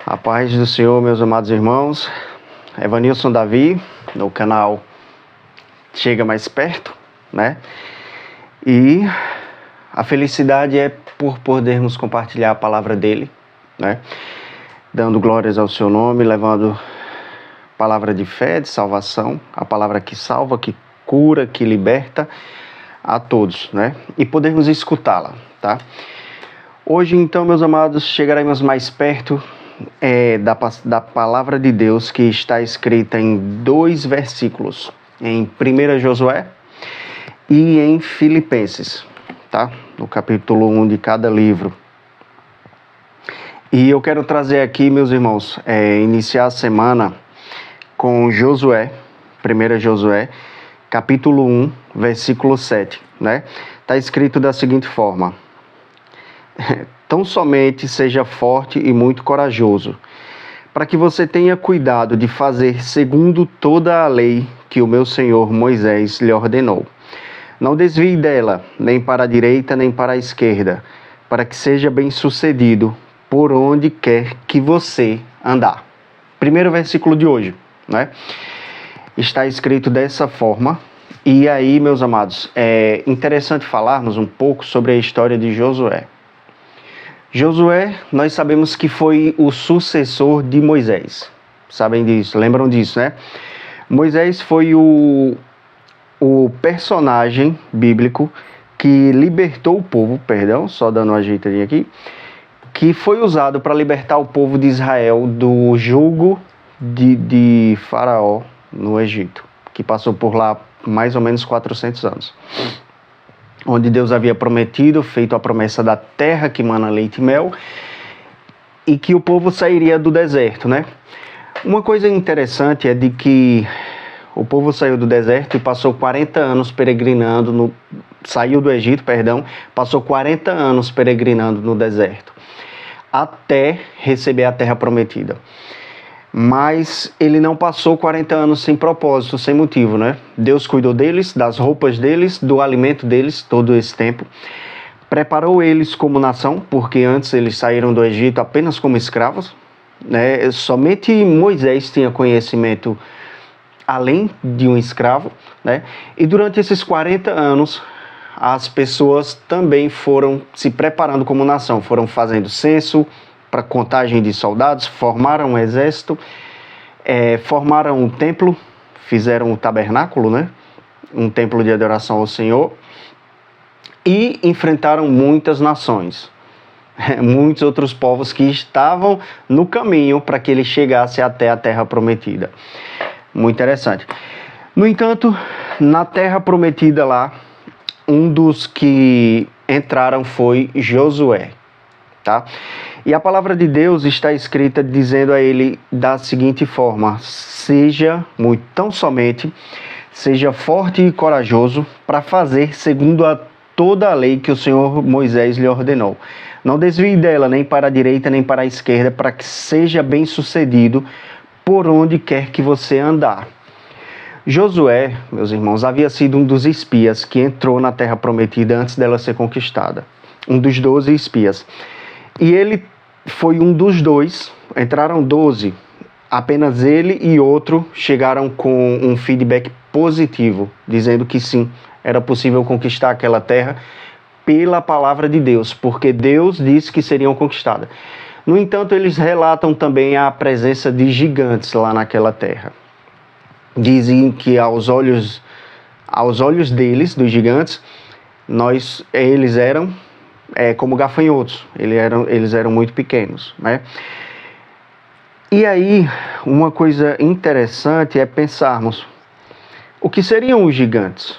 A paz do Senhor, meus amados irmãos. Evanilson Davi, no canal Chega Mais Perto, né? E a felicidade é por podermos compartilhar a palavra dele, né? Dando glórias ao seu nome, levando palavra de fé, de salvação, a palavra que salva, que cura, que liberta a todos, né? E podermos escutá-la, tá? Hoje, então, meus amados, chegaremos mais perto da palavra de Deus que está escrita em 2 versículos, em 1 Josué e em Filipenses, tá? No capítulo 1 de cada livro. E eu quero trazer aqui, meus irmãos, iniciar a semana com Josué, 1 Josué, capítulo 1, versículo 7, né? Está escrito da seguinte forma: tão somente seja forte e muito corajoso, para que você tenha cuidado de fazer segundo toda a lei que o meu senhor Moisés lhe ordenou. Não desvie dela, nem para a direita, nem para a esquerda, para que seja bem-sucedido por onde quer que você andar. Primeiro versículo de hoje, né? Está escrito dessa forma. E aí, meus amados, é interessante falarmos um pouco sobre a história de Josué. Josué, nós sabemos que foi o sucessor de Moisés. Sabem disso, lembram disso, né? Moisés foi o personagem bíblico que libertou o povo, só dando uma ajeitadinha aqui, que foi usado para libertar o povo de Israel do jugo de Faraó no Egito, que passou por lá mais ou menos 400 anos. Onde Deus havia prometido, feito a promessa da terra que mana leite e mel, e que o povo sairia do deserto, né? Uma coisa interessante é de que o povo saiu do deserto e passou 40 anos peregrinando, saiu do Egito, passou 40 anos peregrinando no deserto, até receber a terra prometida. Mas ele não passou 40 anos sem propósito, sem motivo, né? Deus cuidou deles, das roupas deles, do alimento deles, todo esse tempo. Preparou eles como nação, porque antes eles saíram do Egito apenas como escravos, né? Somente Moisés tinha conhecimento além de um escravo, né? E durante esses 40 anos, as pessoas também foram se preparando como nação, foram fazendo censo, para contagem de soldados, formaram um exército, formaram um templo, fizeram um tabernáculo, né? Um templo de adoração ao Senhor, e enfrentaram muitas nações, muitos outros povos que estavam no caminho para que ele chegasse até a terra prometida. Muito interessante. No entanto, na terra prometida lá, um dos que entraram foi Josué, tá? E a palavra de Deus está escrita dizendo a ele da seguinte forma: tão somente, seja forte e corajoso para fazer segundo toda a lei que o Senhor Moisés lhe ordenou. Não desvie dela nem para a direita nem para a esquerda, para que seja bem sucedido por onde quer que você andar. Josué, meus irmãos, havia sido um dos espias que entrou na terra prometida antes dela ser conquistada. Um dos 12 espias. E ele foi um dos 2, entraram 12, apenas ele e outro chegaram com um feedback positivo, dizendo que sim, era possível conquistar aquela terra pela palavra de Deus, porque Deus disse que seriam conquistadas. No entanto, eles relatam também a presença de gigantes lá naquela terra. Dizem que aos olhos deles, dos gigantes, eles eram como gafanhotos, eles eram muito pequenos, né? E aí, uma coisa interessante é pensarmos, o que seriam os gigantes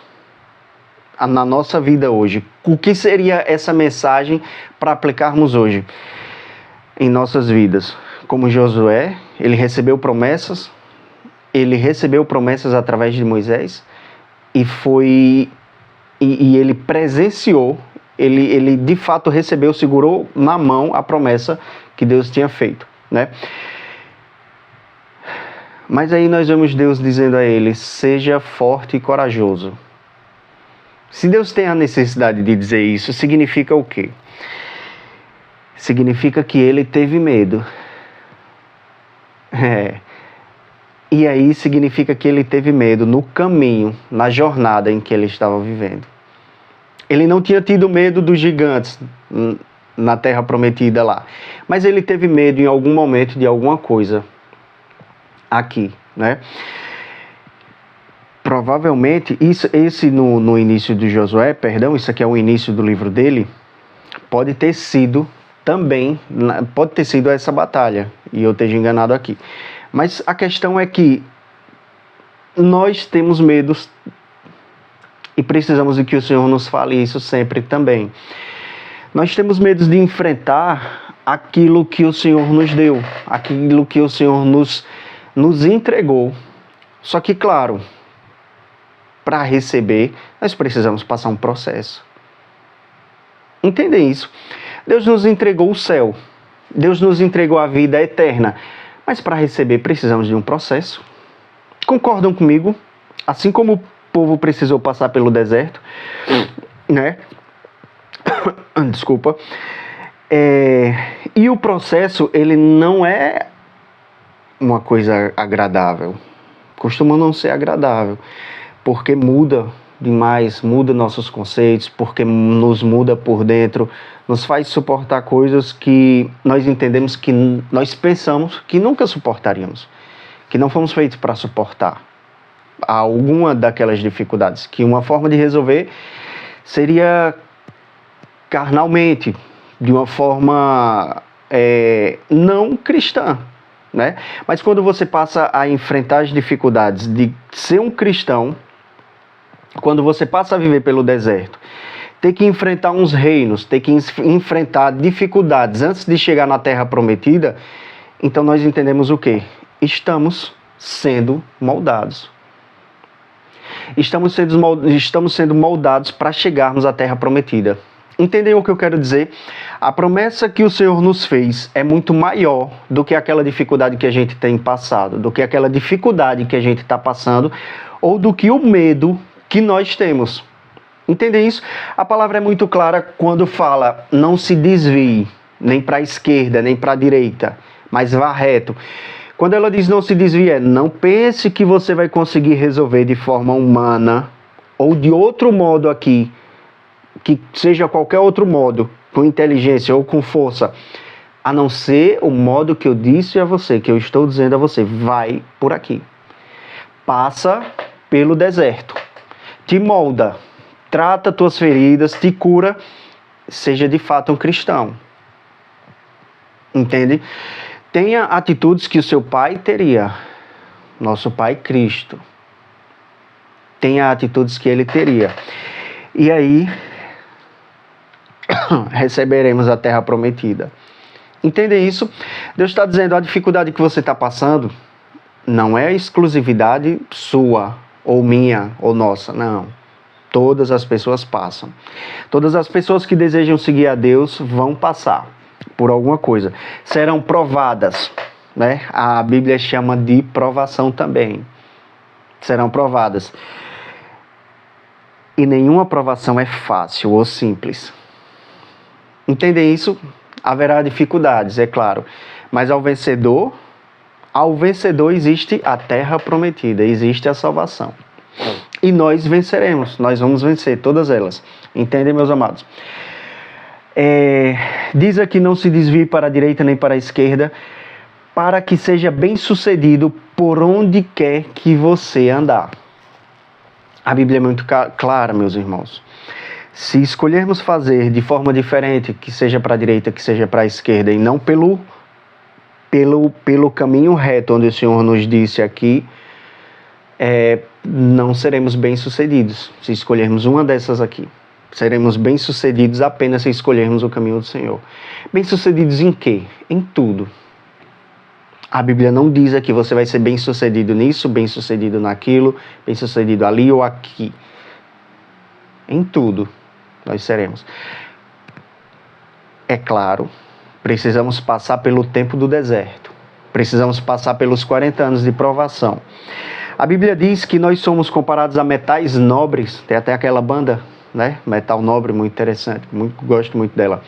na nossa vida hoje? O que seria essa mensagem para aplicarmos hoje em nossas vidas? Como Josué, ele recebeu promessas através de Moisés, e ele presenciou, ele de fato segurou na mão a promessa que Deus tinha feito, né? Mas aí nós vemos Deus dizendo a ele: seja forte e corajoso. Se Deus tem a necessidade de dizer isso, significa o quê? Significa que ele teve medo. É. E aí significa que ele teve medo no caminho, na jornada em que ele estava vivendo. Ele não tinha tido medo dos gigantes na terra prometida lá, mas ele teve medo em algum momento de alguma coisa aqui, né? Provavelmente, esse no início de Josué, isso aqui é o início do livro dele, pode ter sido também, pode ter sido essa batalha, e eu esteja enganado aqui. Mas a questão é que nós temos medos e precisamos de que o Senhor nos fale isso sempre também. Nós temos medo de enfrentar aquilo que o Senhor nos deu, aquilo que o Senhor nos entregou. Só que, claro, para receber, nós precisamos passar um processo. Entendem isso? Deus nos entregou o céu. Deus nos entregou a vida eterna. Mas para receber, precisamos de um processo. Concordam comigo? Assim como o povo precisou passar pelo deserto, né? Desculpa. E o processo, ele não é uma coisa agradável. Costuma não ser agradável. Porque muda demais, muda nossos conceitos, porque nos muda por dentro, nos faz suportar coisas que nós entendemos que nós pensamos que nunca suportaríamos, que não fomos feitos para suportar alguma daquelas dificuldades, que uma forma de resolver seria carnalmente, de uma forma não cristã, né? Mas quando você passa a enfrentar as dificuldades de ser um cristão, quando você passa a viver pelo deserto, ter que enfrentar uns reinos, ter que enfrentar dificuldades antes de chegar na terra prometida, então nós entendemos o quê? Estamos sendo moldados. Estamos sendo moldados para chegarmos à terra prometida. Entendem o que eu quero dizer? A promessa que o Senhor nos fez é muito maior do que aquela dificuldade que a gente tem passado, do que aquela dificuldade que a gente está passando, ou do que o medo que nós temos. Entendem isso? A palavra é muito clara quando fala: não se desvie, nem para a esquerda, nem para a direita, mas vá reto. Quando ela diz não se desvie, não pense que você vai conseguir resolver de forma humana ou de outro modo aqui, que seja qualquer outro modo, com inteligência ou com força, a não ser o modo que eu disse a você, que eu estou dizendo a você: vai por aqui. Passa pelo deserto. Te molda, trata tuas feridas, te cura, seja de fato um cristão. Entende? Tenha atitudes que o seu pai teria, nosso pai Cristo. Tenha atitudes que ele teria. E aí, receberemos a terra prometida. Entendem isso? Deus está dizendo: a dificuldade que você está passando não é exclusividade sua, ou minha, ou nossa, não. Todas as pessoas passam. Todas as pessoas que desejam seguir a Deus vão passar por alguma coisa. Serão provadas, né? A Bíblia chama de provação também. Serão provadas. E nenhuma provação é fácil ou simples. Entendem isso? Haverá dificuldades, é claro. Mas ao vencedor existe a terra prometida, existe a salvação. E nós venceremos, nós vamos vencer todas elas. Entendem, meus amados? Diz aqui: não se desvie para a direita nem para a esquerda, para que seja bem sucedido por onde quer que você andar. A Bíblia é muito clara, meus irmãos. Se escolhermos fazer de forma diferente, que seja para a direita, que seja para a esquerda, e não pelo caminho reto, onde o Senhor nos disse aqui, não seremos bem-sucedidos se escolhermos uma dessas aqui. Seremos bem-sucedidos apenas se escolhermos o caminho do Senhor. Bem-sucedidos em quê? Em tudo. A Bíblia não diz aqui: você vai ser bem-sucedido nisso, bem-sucedido naquilo, bem-sucedido ali ou aqui. Em tudo nós seremos. É claro, precisamos passar pelo tempo do deserto. Precisamos passar pelos 40 anos de provação. A Bíblia diz que nós somos comparados a metais nobres. Tem até aquela banda, né? Metal Nobre, muito interessante. Gosto muito dela.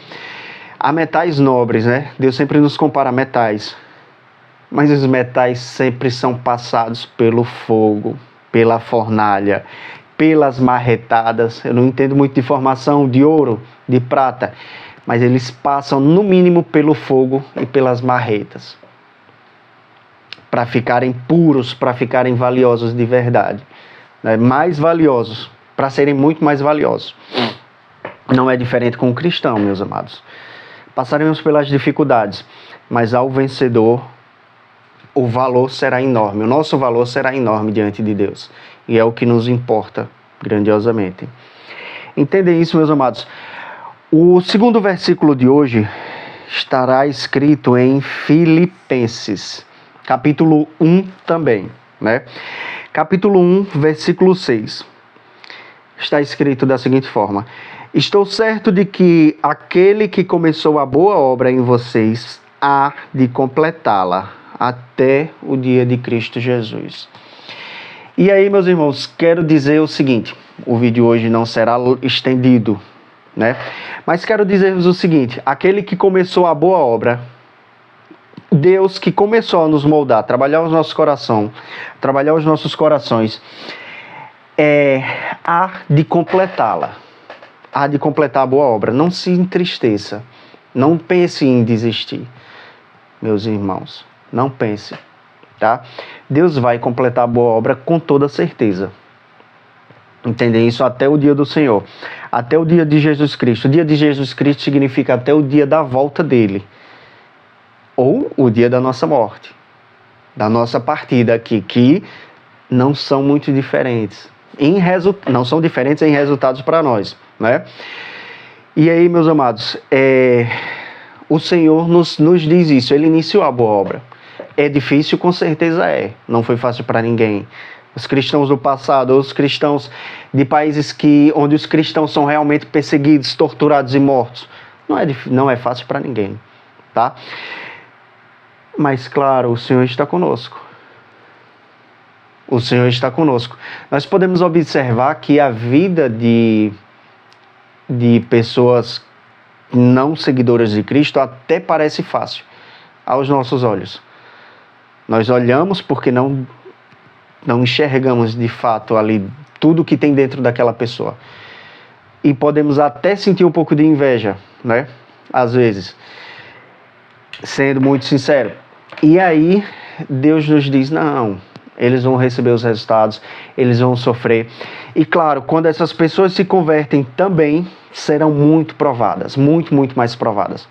A metais nobres, né? Deus sempre nos compara a metais. mas os metais sempre são passados pelo fogo, pela fornalha, pelas marretadas. Eu não entendo muito de formação de ouro, de prata, mas eles passam no mínimo pelo fogo e pelas marretas, para ficarem puros, para ficarem valiosos de verdade, né? Mais valiosos, para serem muito mais valiosos. Não é diferente com o cristão, meus amados. Passaremos pelas dificuldades, mas ao vencedor, o valor será enorme. O nosso valor será enorme diante de Deus. E é o que nos importa grandiosamente. Entendem isso, meus amados? O segundo versículo de hoje estará escrito em Filipenses, capítulo 1 também, né? Capítulo 1, versículo 6. Está escrito da seguinte forma: estou certo de que aquele que começou a boa obra em vocês há de completá-la até o dia de Cristo Jesus. E aí, meus irmãos, quero dizer o seguinte: o vídeo hoje não será estendido, né? Mas quero dizer-vos o seguinte: aquele que começou a boa obra, Deus que começou a nos moldar, trabalhar os nossos corações, há de completá-la, há de completar a boa obra. Não se entristeça, não pense em desistir, meus irmãos, não pense, tá? Deus vai completar a boa obra com toda certeza. Entendem isso? Até o dia do Senhor, até o dia de Jesus Cristo. O dia de Jesus Cristo significa até o dia da volta dele, ou o dia da nossa morte, da nossa partida aqui, que não são muito diferentes. Não são diferentes em resultados para nós, né? E aí, meus amados, o Senhor nos diz isso. Ele iniciou a boa obra. É difícil? Com certeza é. Não foi fácil para ninguém. Os cristãos do passado, os cristãos de países onde os cristãos são realmente perseguidos, torturados e mortos, não é fácil para ninguém, tá? Mas, claro, o Senhor está conosco. O Senhor está conosco. Nós podemos observar que a vida de pessoas não seguidoras de Cristo até parece fácil aos nossos olhos. Nós olhamos porque não enxergamos de fato ali tudo que tem dentro daquela pessoa. E podemos até sentir um pouco de inveja, né? Às vezes, sendo muito sincero. E aí, Deus nos diz, não, eles vão receber os resultados, eles vão sofrer. E claro, quando essas pessoas se convertem também, serão muito provadas, muito, muito mais provadas.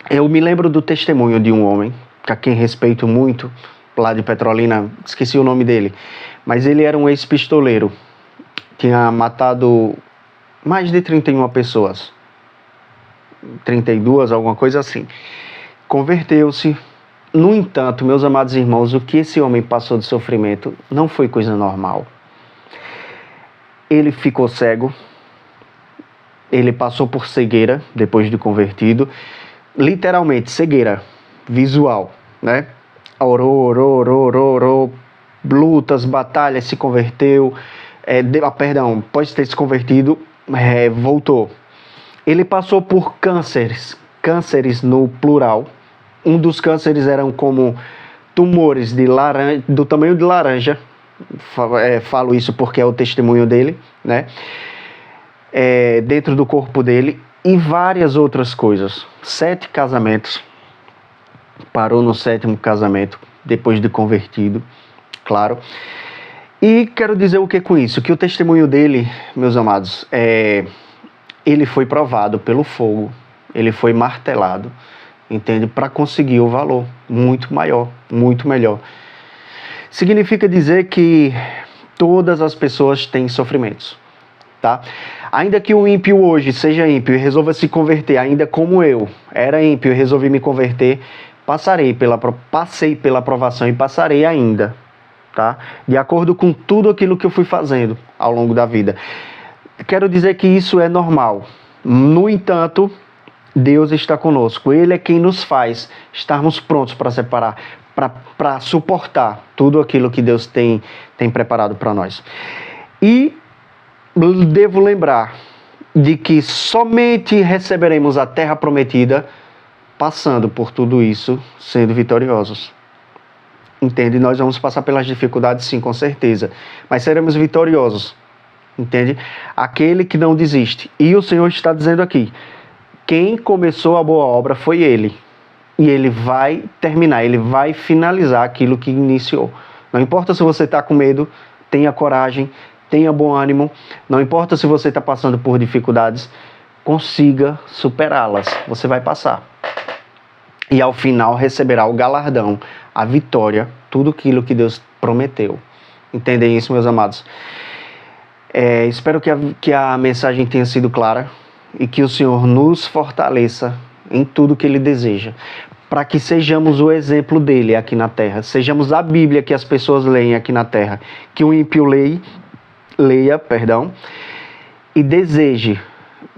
Eu me lembro do testemunho de um homem, a quem respeito muito, lá de Petrolina, esqueci o nome dele, mas ele era um ex-pistoleiro, tinha matado mais de 31 pessoas, 32, alguma coisa assim. Converteu-se. No entanto, meus amados irmãos, o que esse homem passou de sofrimento não foi coisa normal. Ele ficou cego, ele passou por cegueira depois de convertido, literalmente cegueira visual, né? Orou, lutas, batalhas, se converteu, pode ter se convertido, voltou. Ele passou por cânceres no plural. Um dos cânceres eram como tumores do tamanho de laranja. Falo isso porque é o testemunho dele, né? Dentro do corpo dele, e várias outras coisas. 7 casamentos. Parou no 7º casamento, depois de convertido, claro. E quero dizer o que com isso? Que o testemunho dele, meus amados, ele foi provado pelo fogo, ele foi martelado, entende? Para conseguir o valor muito maior, muito melhor. Significa dizer que todas as pessoas têm sofrimentos, tá? Ainda que o ímpio hoje seja ímpio e resolva se converter, ainda como eu era ímpio e resolvi me converter, passei pela provação e passarei ainda, tá? De acordo com tudo aquilo que eu fui fazendo ao longo da vida. Quero dizer que isso é normal. No entanto, Deus está conosco. Ele é quem nos faz estarmos prontos para separar, para suportar tudo aquilo que Deus tem preparado para nós. E devo lembrar de que somente receberemos a terra prometida passando por tudo isso, sendo vitoriosos. Entende? Nós vamos passar pelas dificuldades, sim, com certeza, mas seremos vitoriosos. Entende? Aquele que não desiste. E o Senhor está dizendo aqui, quem começou a boa obra foi Ele. E Ele vai terminar, Ele vai finalizar aquilo que iniciou. Não importa se você está com medo, tenha coragem, tenha bom ânimo. Não importa se você está passando por dificuldades, consiga superá-las. Você vai passar. E ao final receberá o galardão, a vitória, tudo aquilo que Deus prometeu. Entendem isso, meus amados? Espero que a mensagem tenha sido clara e que o Senhor nos fortaleça em tudo que Ele deseja, para que sejamos o exemplo dEle aqui na terra, sejamos a Bíblia que as pessoas leem aqui na terra, que o ímpio leia, e deseje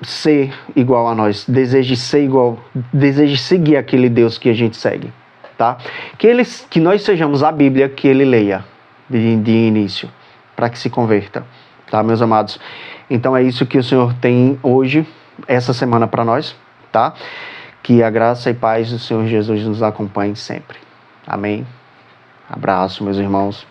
ser igual a nós, deseje seguir aquele Deus que a gente segue, tá? Que nós sejamos a Bíblia que Ele leia de início, para que se converta, tá, meus amados? Então é isso que o Senhor tem hoje, essa semana para nós, tá? Que a graça e paz do Senhor Jesus nos acompanhe sempre. Amém? Abraço, meus irmãos.